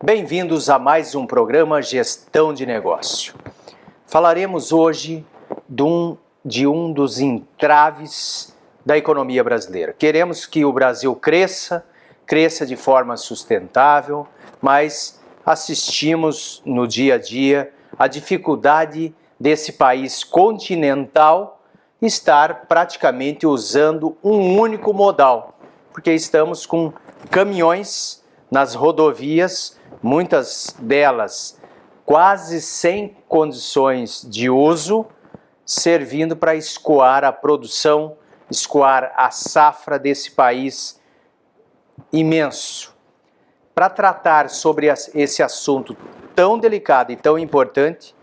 Bem-vindos a mais um programa Gestão de Negócio. Falaremos hoje de um dos entraves da economia brasileira. Queremos que o Brasil cresça de forma sustentável, mas assistimos no dia a dia a dificuldade desse país continental estar praticamente usando um único modal, porque estamos com caminhões nas rodovias, muitas delas quase sem condições de uso, servindo para escoar a produção, escoar a safra desse país imenso. Para tratar sobre esse assunto tão delicado e tão importante,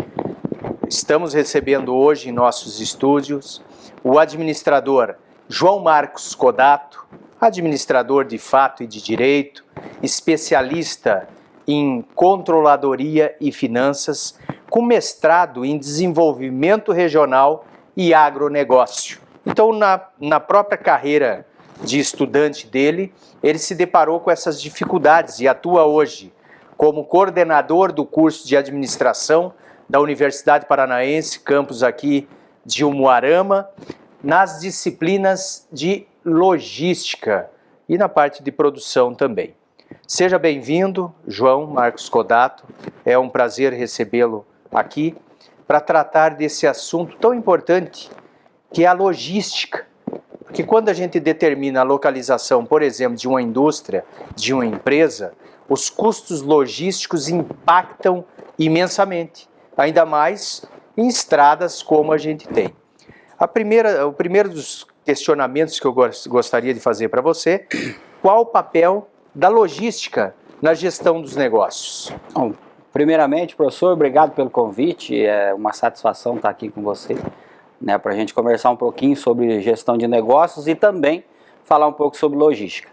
estamos recebendo hoje em nossos estúdios o administrador João Marcos Codato, administrador de fato e de direito, especialista em controladoria e finanças, com mestrado em desenvolvimento regional e agronegócio. Então, na própria carreira de estudante dele, ele se deparou com essas dificuldades e atua hoje como coordenador do curso de administração da Universidade Paranaense, campus aqui de Umuarama, nas disciplinas de logística e na parte de produção também. Seja bem-vindo, João Marcos Codato. É um prazer recebê-lo aqui para tratar desse assunto tão importante que é a logística. Porque quando a gente determina a localização, por exemplo, de uma indústria, de uma empresa, os custos logísticos impactam imensamente, ainda mais em estradas como a gente tem. O primeiro dos questionamentos que eu gostaria de fazer para você, qual o papel da logística na gestão dos negócios? Bom, primeiramente, professor, obrigado pelo convite, é uma satisfação estar aqui com você, né, para a gente conversar um pouquinho sobre gestão de negócios e também falar um pouco sobre logística.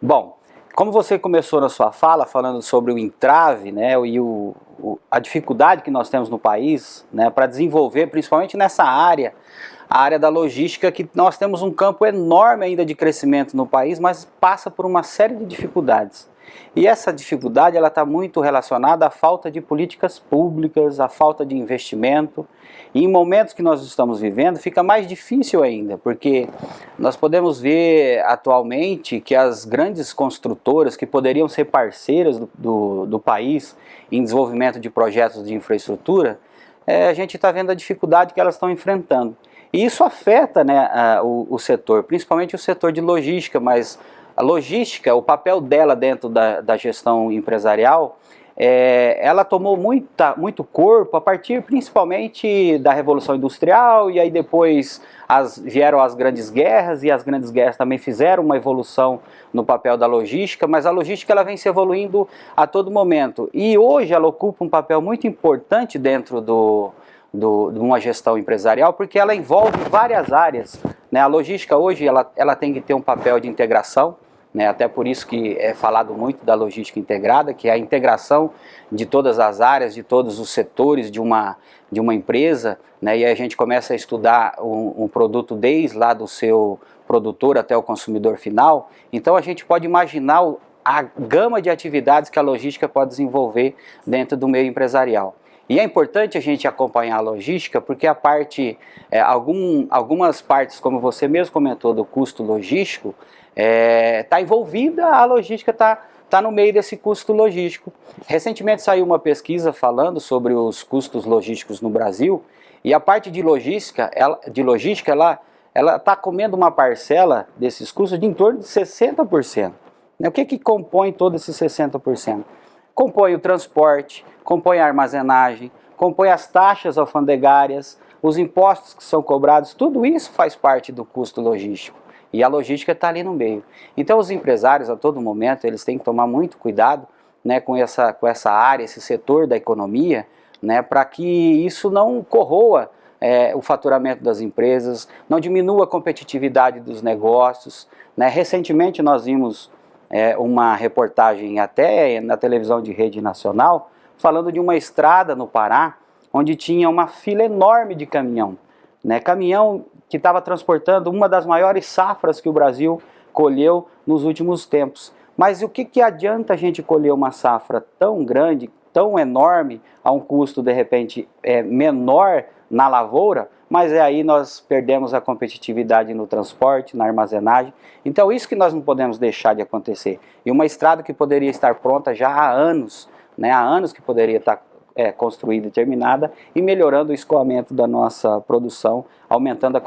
Bom, como você começou na sua fala falando sobre o entrave, né, e a dificuldade que nós temos no país, né, para desenvolver, principalmente nessa área, a área da logística, que nós temos um campo enorme ainda de crescimento no país, mas passa por uma série de dificuldades. E essa dificuldade ela está muito relacionada à falta de políticas públicas, à falta de investimento. E em momentos que nós estamos vivendo, fica mais difícil ainda, porque nós podemos ver atualmente que as grandes construtoras que poderiam ser parceiras do país em desenvolvimento de projetos de infraestrutura, a gente está vendo a dificuldade que elas estão enfrentando. E isso afeta, né, o setor, principalmente o setor de logística, mas a logística, o papel dela dentro da gestão empresarial, ela tomou muito corpo a partir principalmente da Revolução Industrial, e aí depois vieram as grandes guerras, e as grandes guerras também fizeram uma evolução no papel da logística, mas a logística ela vem se evoluindo a todo momento. E hoje ela ocupa um papel muito importante dentro de uma gestão empresarial, porque ela envolve várias áreas, né? A logística hoje ela tem que ter um papel de integração, né? Até por isso que é falado muito da logística integrada, que é a integração de todas as áreas, de todos os setores de uma empresa, né? E aí a gente começa a estudar um produto desde lá do seu produtor até o consumidor final. Então a gente pode imaginar a gama de atividades que a logística pode desenvolver dentro do meio empresarial. E é importante a gente acompanhar a logística, porque algumas partes, como você mesmo comentou, do custo logístico, está envolvida, a logística está no meio desse custo logístico. Recentemente saiu uma pesquisa falando sobre os custos logísticos no Brasil, e a parte de logística, ela está comendo uma parcela desses custos de em torno de 60%. O que compõe todo esse 60%? Compõe o transporte, compõe a armazenagem, compõe as taxas alfandegárias, os impostos que são cobrados, tudo isso faz parte do custo logístico. E a logística está ali no meio. Então os empresários a todo momento eles têm que tomar muito cuidado, né, com essa área, esse setor da economia, né, para que isso não corroa o faturamento das empresas, não diminua a competitividade dos negócios, né. Recentemente nós vimos uma reportagem até na televisão de rede nacional, falando de uma estrada no Pará, onde tinha uma fila enorme de caminhão, né? Caminhão que estava transportando uma das maiores safras que o Brasil colheu nos últimos tempos. Mas o que adianta a gente colher uma safra tão grande, tão enorme, a um custo de repente menor na lavoura, mas aí nós perdemos a competitividade no transporte, na armazenagem. Então isso que nós não podemos deixar de acontecer. E uma estrada que poderia estar pronta já há anos, né, há anos que poderia estar construída e terminada, e melhorando o escoamento da nossa produção, aumentando a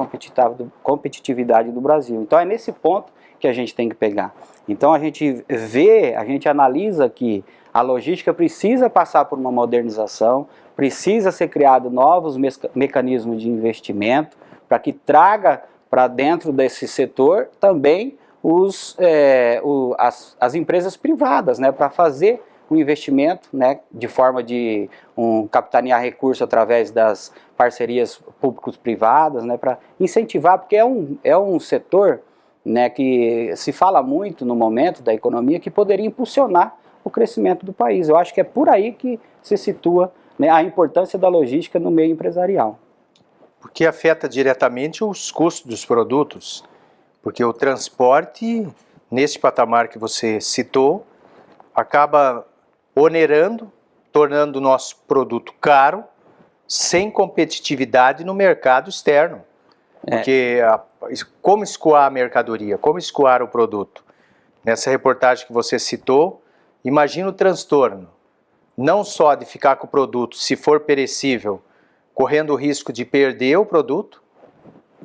competitividade do Brasil. Então é nesse ponto que a gente tem que pegar. Então a gente analisa que a logística precisa passar por uma modernização, precisa ser criado novos mecanismos de investimento para que traga para dentro desse setor também as empresas privadas, né, para fazer o investimento, né, de forma de capitanear recursos através das parcerias públicos-privadas, né, para incentivar, porque é um setor, né, que se fala muito no momento da economia que poderia impulsionar o crescimento do país. Eu acho que é por aí que se situa, né, a importância da logística no meio empresarial. Porque afeta diretamente os custos dos produtos, porque o transporte, nesse patamar que você citou, acaba onerando, tornando o nosso produto caro, sem competitividade no mercado externo. Porque como escoar a mercadoria, como escoar o produto? Nessa reportagem que você citou, imagina o transtorno, não só de ficar com o produto, se for perecível, correndo o risco de perder o produto,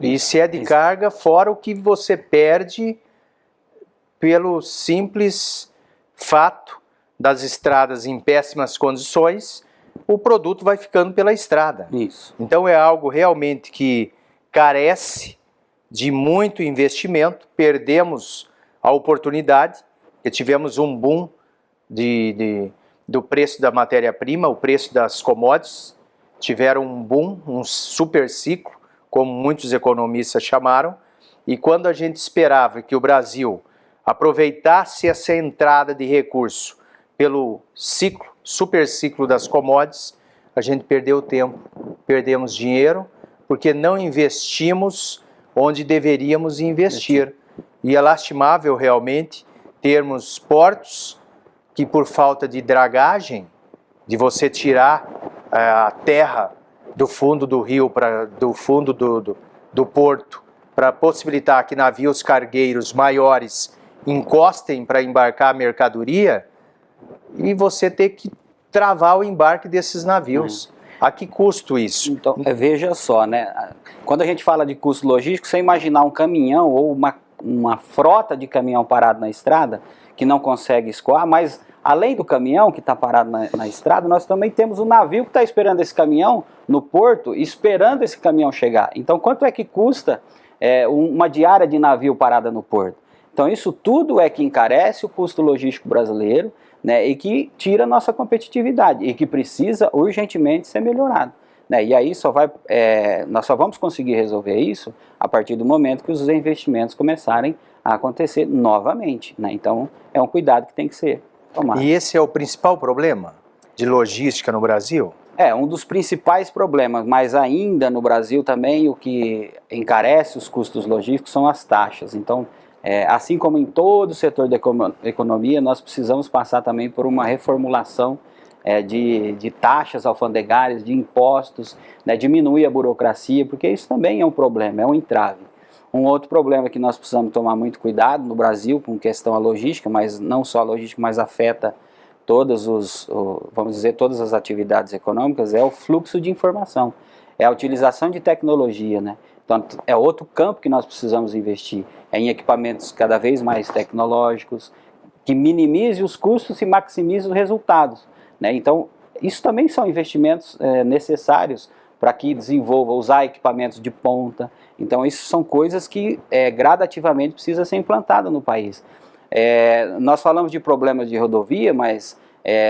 e se é de carga, fora o que você perde pelo simples fato das estradas em péssimas condições, o produto vai ficando pela estrada. Isso. Então é algo realmente que carece de muito investimento, perdemos a oportunidade, porque tivemos um boom do preço da matéria-prima, o preço das commodities, tiveram um boom, um super ciclo, como muitos economistas chamaram, e quando a gente esperava que o Brasil aproveitasse essa entrada de recurso pelo ciclo, super ciclo das commodities, a gente perdeu tempo, perdemos dinheiro, porque não investimos onde deveríamos investir. E é lastimável realmente termos portos que, por falta de dragagem, de você tirar a terra do fundo do rio, do fundo do porto, para possibilitar que navios cargueiros maiores encostem para embarcar a mercadoria, e você ter que travar o embarque desses navios. A que custo isso? Então, veja só, né? Quando a gente fala de custo logístico, você imaginar um caminhão ou uma frota de caminhão parado na estrada, que não consegue escoar, mas além do caminhão que está parado na estrada, nós também temos o navio que está esperando esse caminhão no porto, esperando esse caminhão chegar. Então, quanto é que custa uma diária de navio parada no porto? Então, isso tudo é que encarece o custo logístico brasileiro, né, e que tira a nossa competitividade e que precisa urgentemente ser melhorado. Né? E aí nós só vamos conseguir resolver isso a partir do momento que os investimentos começarem a acontecer novamente. Né? Então, é um cuidado que tem que ser tomado. E esse é o principal problema de logística no Brasil? É um dos principais problemas, mas ainda no Brasil também o que encarece os custos logísticos são as taxas. Então, assim como em todo o setor da economia, nós precisamos passar também por uma reformulação de taxas alfandegárias, de impostos, né, diminuir a burocracia, porque isso também é um problema, é um entrave. Um outro problema que nós precisamos tomar muito cuidado no Brasil com questão à logística, mas não só a logística, mas afeta todas as atividades econômicas, é o fluxo de informação, é a utilização de tecnologia, né? Então, é outro campo que nós precisamos investir, em equipamentos cada vez mais tecnológicos, que minimize os custos e maximize os resultados. Né? Então, isso também são investimentos necessários para que desenvolva, usar equipamentos de ponta. Então, isso são coisas que gradativamente precisam ser implantadas no país. Nós falamos de problemas de rodovia, mas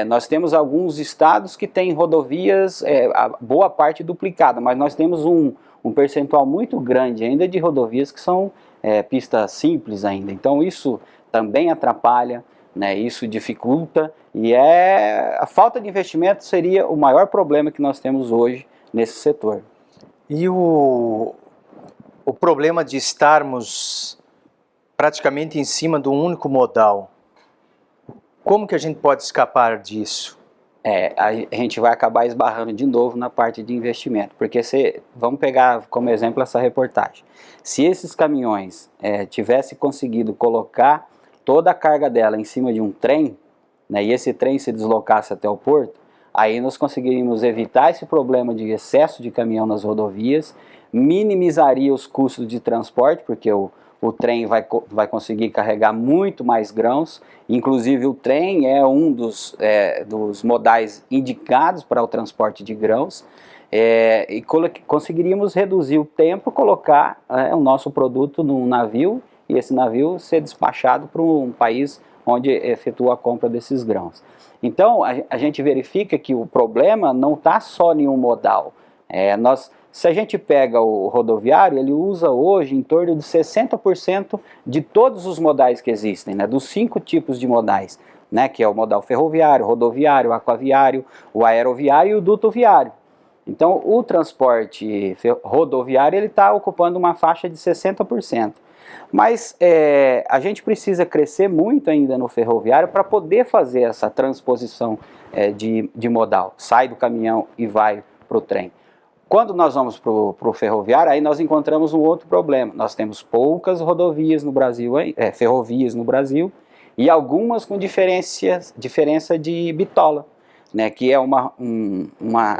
nós temos alguns estados que têm rodovias, a boa parte duplicada, mas nós temos um percentual muito grande ainda de rodovias que são pistas simples ainda. Então isso também atrapalha, né, isso dificulta, e a falta de investimento seria o maior problema que nós temos hoje nesse setor. E o problema de estarmos praticamente em cima de um único modal, Como que a gente pode escapar disso? A gente vai acabar esbarrando de novo na parte de investimento, porque vamos pegar como exemplo essa reportagem. Se esses caminhões tivessem conseguido colocar toda a carga dela em cima de um trem, né, e esse trem se deslocasse até o porto, aí nós conseguiríamos evitar esse problema de excesso de caminhão nas rodovias, minimizaria os custos de transporte, porque o trem vai conseguir carregar muito mais grãos, inclusive o trem é um dos modais indicados para o transporte de grãos, e conseguiríamos reduzir o tempo, colocar o nosso produto num navio, e esse navio ser despachado para um país onde efetua a compra desses grãos. Então, a gente verifica que o problema não está só em um modal. Se a gente pega o rodoviário, ele usa hoje em torno de 60% de todos os modais que existem, né, dos 5 tipos de modais, né, que é o modal ferroviário, rodoviário, aquaviário, o aeroviário e o dutoviário. Então, o transporte rodoviário está ocupando uma faixa de 60%. Mas a gente precisa crescer muito ainda no ferroviário para poder fazer essa transposição de modal. Sai do caminhão e vai para o trem. Quando nós vamos para o ferroviário, aí nós encontramos um outro problema. Nós temos poucas rodovias no Brasil, ferrovias no Brasil, e algumas com diferença de bitola, né, que é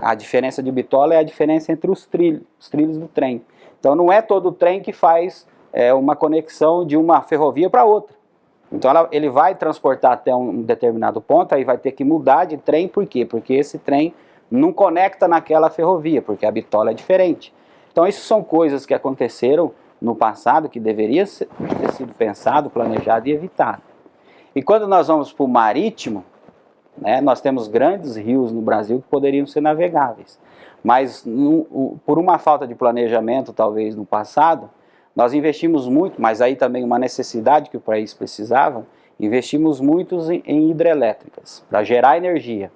a diferença de bitola é a diferença entre os trilhos do trem. Então não é todo o trem que faz uma conexão de uma ferrovia para outra. Então ele vai transportar até um determinado ponto, aí vai ter que mudar de trem, por quê? Porque esse trem não conecta naquela ferrovia, porque a bitola é diferente. Então isso são coisas que aconteceram no passado, que deveria ter sido pensado, planejado e evitado. E quando nós vamos para o marítimo, né, nós temos grandes rios no Brasil que poderiam ser navegáveis. Mas por uma falta de planejamento, talvez no passado, nós investimos muito, mas aí também uma necessidade que o país precisava, investimos muito em hidrelétricas, para gerar energia.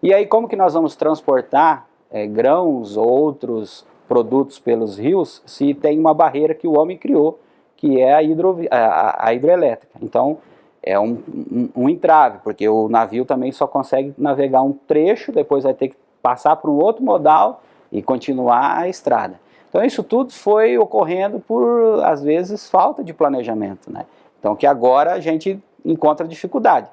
E aí como que nós vamos transportar grãos ou outros produtos pelos rios se tem uma barreira que o homem criou, que é a hidrelétrica? Então é um entrave, porque o navio também só consegue navegar um trecho, depois vai ter que passar para um outro modal e continuar a estrada. Então isso tudo foi ocorrendo por, às vezes, falta de planejamento, né? Então que agora a gente encontra dificuldade.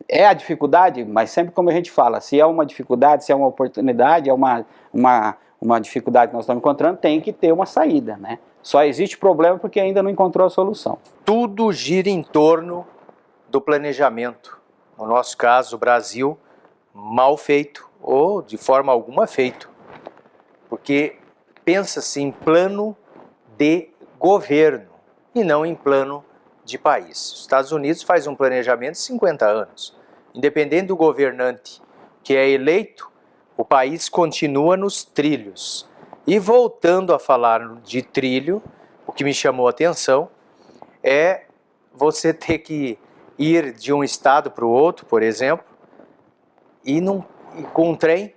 É a dificuldade, mas sempre como a gente fala, se é uma dificuldade, se é uma oportunidade, é uma dificuldade que nós estamos encontrando, tem que ter uma saída, né? Só existe problema porque ainda não encontrou a solução. Tudo gira em torno do planejamento. No nosso caso, o Brasil, mal feito ou de forma alguma feito. Porque pensa-se em plano de governo e não em plano de país. Os Estados Unidos faz um planejamento de 50 anos. Independente do governante que é eleito, o país continua nos trilhos. E voltando a falar de trilho, o que me chamou a atenção é você ter que ir de um estado para o outro, por exemplo, e com um trem,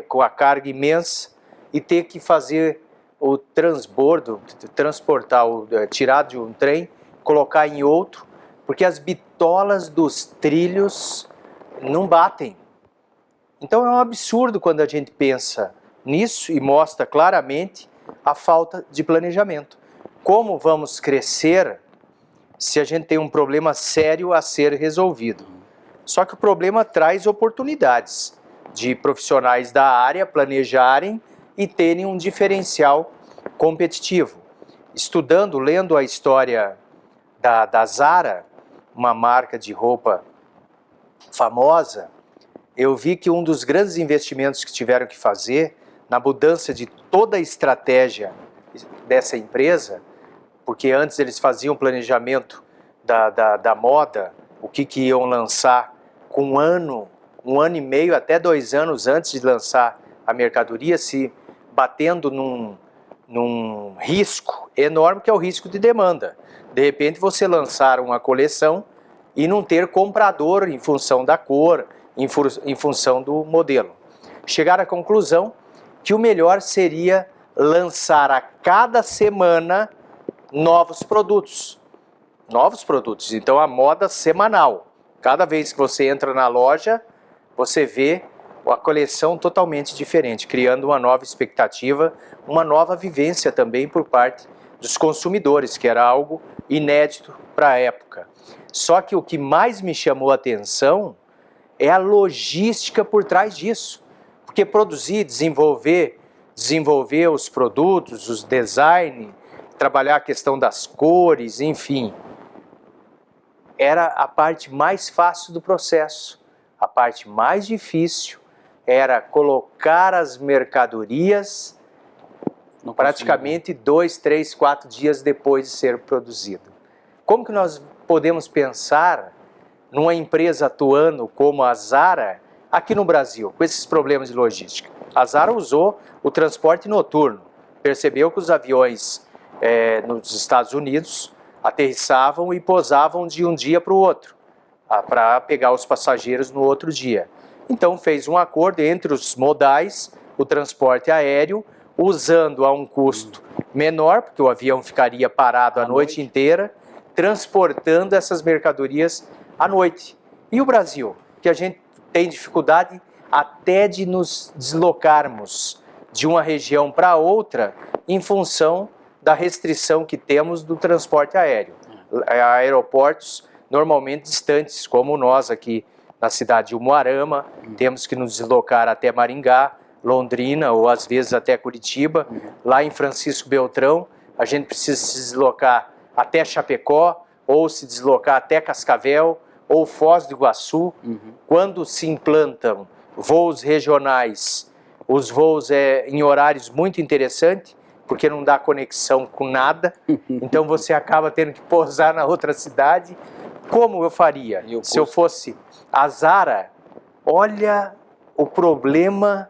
com a carga imensa, e ter que fazer o transbordo, tirar de um trem, colocar em outro, porque as bitolas dos trilhos não batem. Então é um absurdo quando a gente pensa nisso e mostra claramente a falta de planejamento. Como vamos crescer se a gente tem um problema sério a ser resolvido? Só que o problema traz oportunidades de profissionais da área planejarem e terem um diferencial competitivo. Estudando, lendo a história da Zara, uma marca de roupa famosa, eu vi que um dos grandes investimentos que tiveram que fazer na mudança de toda a estratégia dessa empresa, porque antes eles faziam planejamento da moda, o que iam lançar com um ano e meio, até 2 anos antes de lançar a mercadoria, se batendo num risco enorme, que é o risco de demanda. De repente você lançar uma coleção e não ter comprador em função da cor, em função do modelo. Chegaram à conclusão que o melhor seria lançar a cada semana novos produtos. novos produtos. Então a moda semanal. Cada vez que você entra na loja, você vê a coleção totalmente diferente, criando uma nova expectativa, uma nova vivência também por parte dos consumidores, que era algo inédito para a época. Só que o que mais me chamou a atenção é a logística por trás disso. Porque produzir, desenvolver os produtos, os design, trabalhar a questão das cores, enfim, era a parte mais fácil do processo. A parte mais difícil era colocar as mercadorias praticamente 2, 3, 4 dias depois de ser produzido. Como que nós podemos pensar numa empresa atuando como a Zara aqui no Brasil, com esses problemas de logística? A Zara usou o transporte noturno, percebeu que os aviões nos Estados Unidos aterrissavam e pousavam de um dia para o outro, para pegar os passageiros no outro dia. Então fez um acordo entre os modais, o transporte aéreo, usando a um custo menor, porque o avião ficaria parado a noite inteira, transportando essas mercadorias à noite. E o Brasil, que a gente tem dificuldade até de nos deslocarmos de uma região para outra em função da restrição que temos do transporte aéreo. Aeroportos normalmente distantes, como nós aqui na cidade de Umuarama, temos que nos deslocar até Maringá, Londrina ou às vezes até Curitiba. Lá em Francisco Beltrão, a gente precisa se deslocar até Chapecó ou se deslocar até Cascavel ou Foz do Iguaçu. Quando se implantam voos regionais, os voos em horários muito interessantes, porque não dá conexão com nada, então você acaba tendo que pousar na outra cidade. Como eu faria se eu fosse a Zara? Olha o problema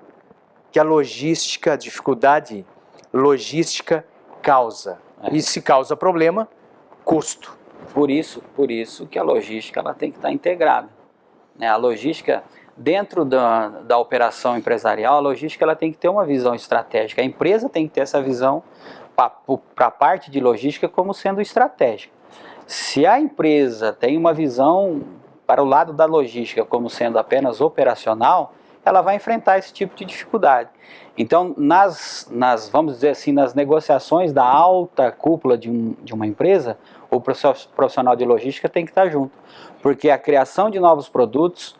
que a logística, a dificuldade logística causa. E se causa problema, custo. Por isso que a logística ela tem que estar integrada. A logística, dentro da operação empresarial, a logística ela tem que ter uma visão estratégica. A empresa tem que ter essa visão para a parte de logística como sendo estratégica. Se a empresa tem uma visão para o lado da logística como sendo apenas operacional, ela vai enfrentar esse tipo de dificuldade. Então, vamos dizer assim, nas negociações da alta cúpula de uma empresa, o profissional de logística tem que estar junto, porque a criação de novos produtos,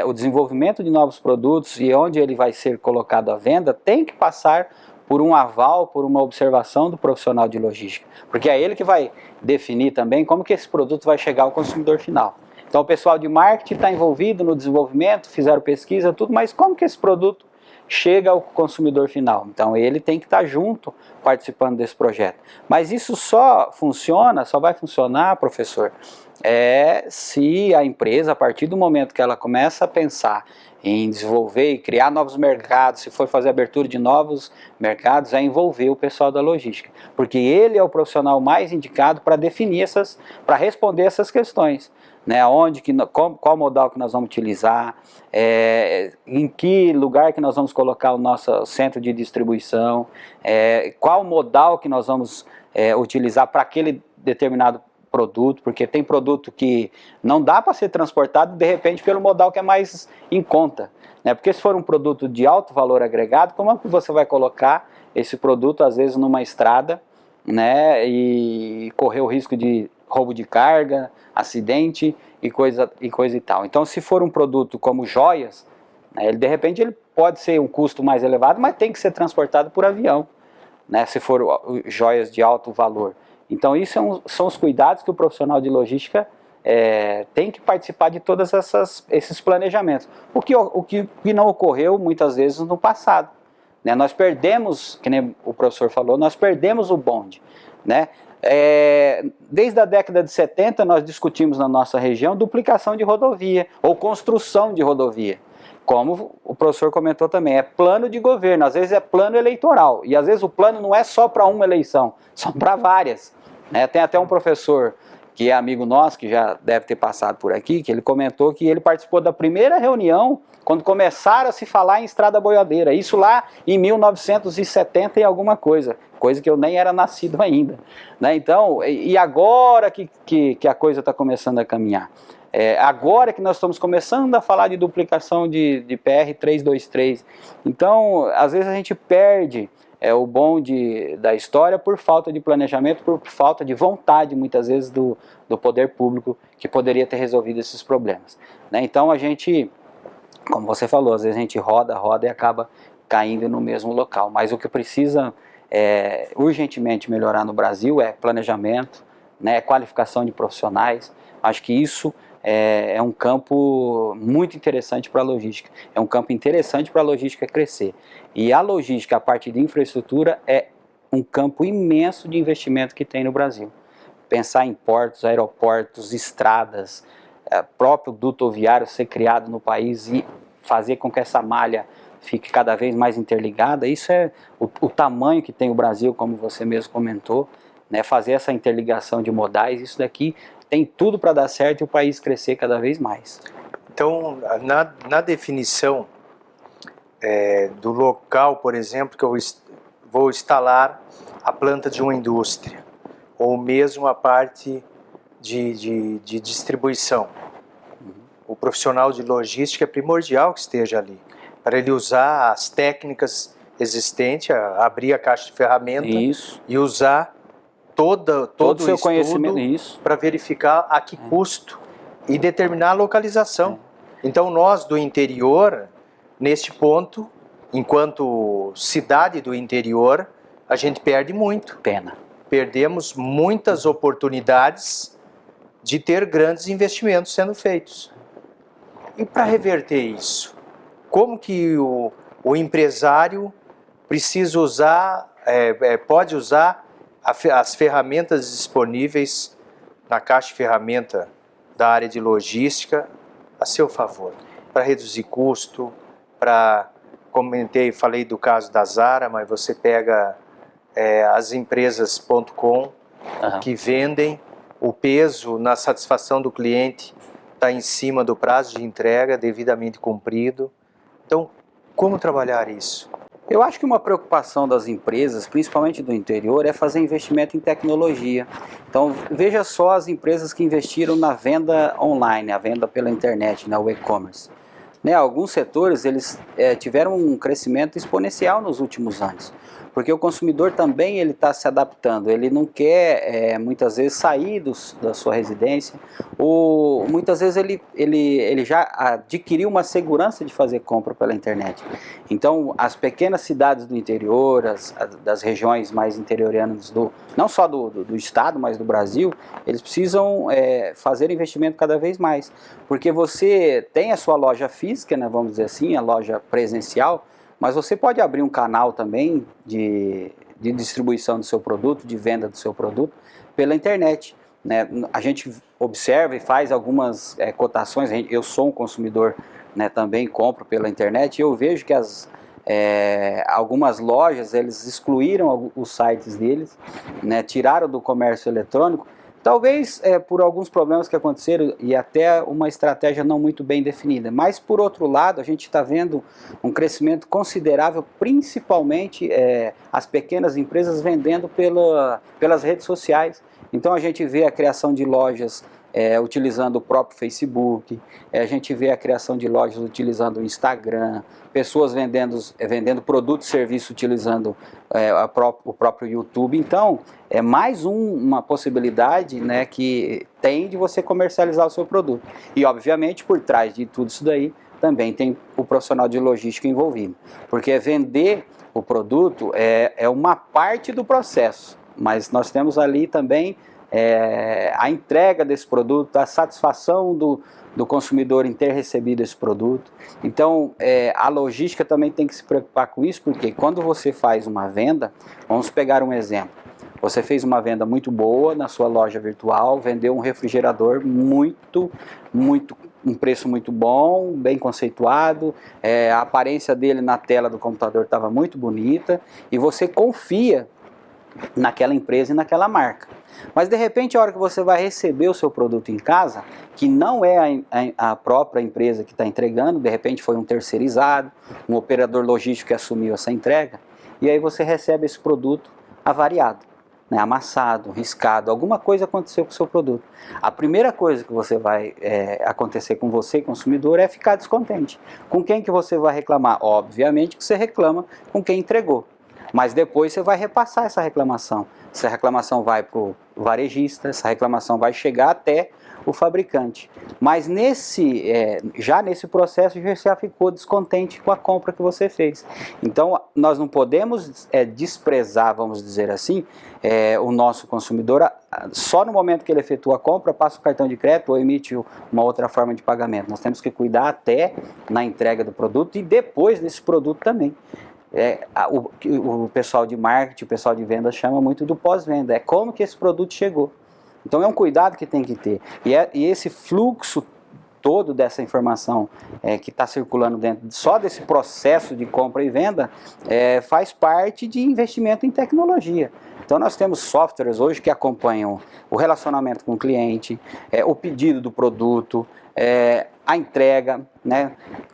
o desenvolvimento de novos produtos e onde ele vai ser colocado à venda tem que passar por um aval, por uma observação do profissional de logística, porque é ele que vai definir também como que esse produto vai chegar ao consumidor final. Então o pessoal de marketing está envolvido no desenvolvimento, fizeram pesquisa, tudo, mas como que esse produto chega ao consumidor final? Então ele tem que estar junto, participando desse projeto. Mas isso só vai funcionar, professor, se a empresa, a partir do momento que ela começa a pensar em desenvolver e criar novos mercados, se for fazer abertura de novos mercados, envolver o pessoal da logística, porque ele é o profissional mais indicado para definir para responder essas questões. Qual modal que nós vamos utilizar, em que lugar que nós vamos colocar o nosso centro de distribuição, qual modal que nós vamos utilizar para aquele determinado produto, porque tem produto que não dá para ser transportado de repente pelo modal que é mais em conta, porque se for um produto de alto valor agregado, como é que você vai colocar esse produto às vezes numa estrada, e correr o risco de roubo de carga, acidente e coisa e tal. Então, se for um produto como joias, de repente ele pode ser um custo mais elevado, mas tem que ser transportado por avião, se for joias de alto valor. Então, isso são os cuidados que o profissional de logística tem que participar de todos esses planejamentos. O que não ocorreu muitas vezes no passado. Nós perdemos, que nem o professor falou, nós perdemos o bonde. Desde a década de 70 nós discutimos na nossa região duplicação de rodovia ou construção de rodovia. Como o professor comentou também, é plano de governo, às vezes é plano eleitoral, e às vezes o plano não é só para uma eleição, são para várias. Tem até um professor que é amigo nosso, que já deve ter passado por aqui, que ele comentou que ele participou da primeira reunião quando começaram a se falar em estrada boiadeira, isso lá em 1970 e alguma coisa, coisa que eu nem era nascido ainda, né? Então, e agora que a coisa está começando a caminhar? Agora que nós estamos começando a falar de duplicação de PR 323. Então, às vezes a gente perde o bonde da história por falta de planejamento, por falta de vontade, muitas vezes, do poder público, que poderia ter resolvido esses problemas, né? Então, a gente, como você falou, às vezes a gente roda e acaba caindo no mesmo local. Mas o que precisa urgentemente melhorar no Brasil é planejamento, né, qualificação de profissionais. Acho que isso é um campo muito interessante para a logística. É um campo interessante para a logística crescer. E a logística, a parte de infraestrutura, é um campo imenso de investimento que tem no Brasil. Pensar em portos, aeroportos, estradas, próprio duto viário ser criado no país e fazer com que essa malha fique cada vez mais interligada, isso é o tamanho que tem o Brasil, como você mesmo comentou, né, fazer essa interligação de modais, isso daqui tem tudo para dar certo e o país crescer cada vez mais. Então, na definição do local, por exemplo, que eu vou instalar a planta de uma indústria, ou mesmo a parte de distribuição, o profissional de logística é primordial que esteja ali, para ele usar as técnicas existentes, abrir a caixa de ferramenta e usar todo o seu conhecimento para verificar a que custo e determinar a localização. Então nós do interior, neste ponto, enquanto cidade do interior, a gente perde muito. Perdemos muitas oportunidades de ter grandes investimentos sendo feitos. E para reverter isso, como que o empresário precisa usar, pode usar as ferramentas disponíveis na caixa de ferramenta da área de logística a seu favor, para reduzir custo, falei do caso da Zara, mas você pega as empresas.com que vendem, o peso na satisfação do cliente está em cima do prazo de entrega devidamente cumprido. Então, como trabalhar isso? Eu acho que uma preocupação das empresas, principalmente do interior, é fazer investimento em tecnologia. Então, veja só as empresas que investiram na venda online, a venda pela internet, o e-commerce. Alguns setores eles tiveram um crescimento exponencial nos últimos anos, porque o consumidor também está se adaptando, ele não quer muitas vezes sair da sua residência, ou muitas vezes ele já adquiriu uma segurança de fazer compra pela internet. Então as pequenas cidades do interior, das regiões mais interioranas, não só do estado, mas do Brasil, eles precisam fazer investimento cada vez mais, porque você tem a sua loja física, vamos dizer assim, a loja presencial, mas você pode abrir um canal também de distribuição do seu produto, de venda do seu produto, pela internet. A gente observa e faz algumas cotações, eu sou um consumidor, também compro pela internet, e eu vejo que algumas lojas, eles excluíram os sites deles, tiraram do comércio eletrônico, talvez por alguns problemas que aconteceram e até uma estratégia não muito bem definida. Mas, por outro lado, a gente está vendo um crescimento considerável, principalmente as pequenas empresas vendendo pelas redes sociais. Então, a gente vê a criação de lojas utilizando o próprio Facebook, a gente vê a criação de lojas utilizando o Instagram, pessoas vendendo produtos e serviços utilizando o próprio YouTube. Então, é mais uma possibilidade que tem de você comercializar o seu produto. E, obviamente, por trás de tudo isso daí, também tem o profissional de logística envolvido. Porque vender o produto é uma parte do processo, mas nós temos ali também a entrega desse produto, a satisfação do consumidor em ter recebido esse produto. Então, a logística também tem que se preocupar com isso, porque quando você faz uma venda, vamos pegar um exemplo, você fez uma venda muito boa na sua loja virtual, vendeu um refrigerador um preço muito bom, bem conceituado, a aparência dele na tela do computador estava muito bonita, e você confia naquela empresa e naquela marca. Mas de repente, a hora que você vai receber o seu produto em casa, que não é a própria empresa que está entregando, de repente foi um terceirizado, um operador logístico que assumiu essa entrega, e aí você recebe esse produto avariado, né, amassado, riscado, alguma coisa aconteceu com o seu produto. A primeira coisa que você vai acontecer com você, consumidor, é ficar descontente. Com quem que você vai reclamar? Obviamente que você reclama com quem entregou, mas depois você vai repassar essa reclamação. Essa reclamação vai para o varejista, essa reclamação vai chegar até o fabricante. Mas já nesse processo você já ficou descontente com a compra que você fez. Então nós não podemos desprezar, vamos dizer assim, o nosso consumidor só no momento que ele efetua a compra, passa o cartão de crédito ou emite uma outra forma de pagamento. Nós temos que cuidar até na entrega do produto e depois desse produto também. O pessoal de marketing, o pessoal de venda chama muito do pós-venda, é como que esse produto chegou. Então é um cuidado que tem que ter. E esse fluxo todo dessa informação que está circulando dentro só desse processo de compra e venda faz parte de investimento em tecnologia. Então nós temos softwares hoje que acompanham o relacionamento com o cliente, o pedido do produto, a entrega, né?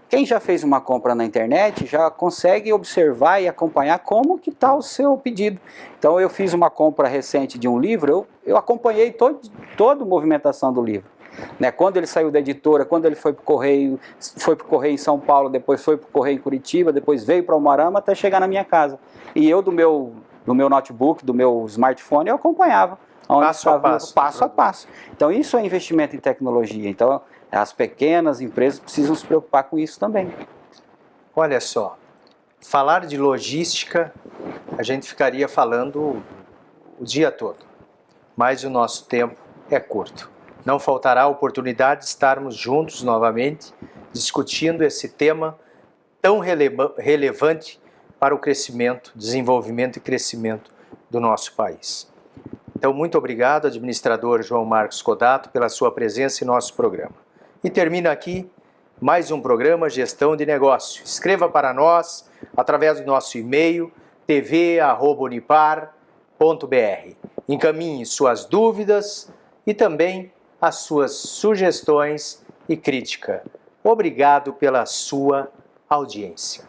Quem já fez uma compra na internet já consegue observar e acompanhar como que está o seu pedido. Então eu fiz uma compra recente de um livro, eu acompanhei toda a movimentação do livro. Né? Quando ele saiu da editora, quando ele foi para o correio em São Paulo, depois foi para o correio em Curitiba, depois veio para o Almarama até chegar na minha casa. E eu do meu notebook, do meu smartphone, eu acompanhava. Passo a passo. Então isso é investimento em tecnologia. Então as pequenas empresas precisam se preocupar com isso também. Olha só, falar de logística, a gente ficaria falando o dia todo, mas o nosso tempo é curto. Não faltará a oportunidade de estarmos juntos novamente, discutindo esse tema tão relevante para o crescimento, desenvolvimento e crescimento do nosso país. Então, muito obrigado, administrador João Marcos Codato, pela sua presença em nosso programa. E termina aqui mais um programa Gestão de Negócio. Escreva para nós através do nosso e-mail tv@unipar.br. Encaminhe suas dúvidas e também as suas sugestões e crítica. Obrigado pela sua audiência.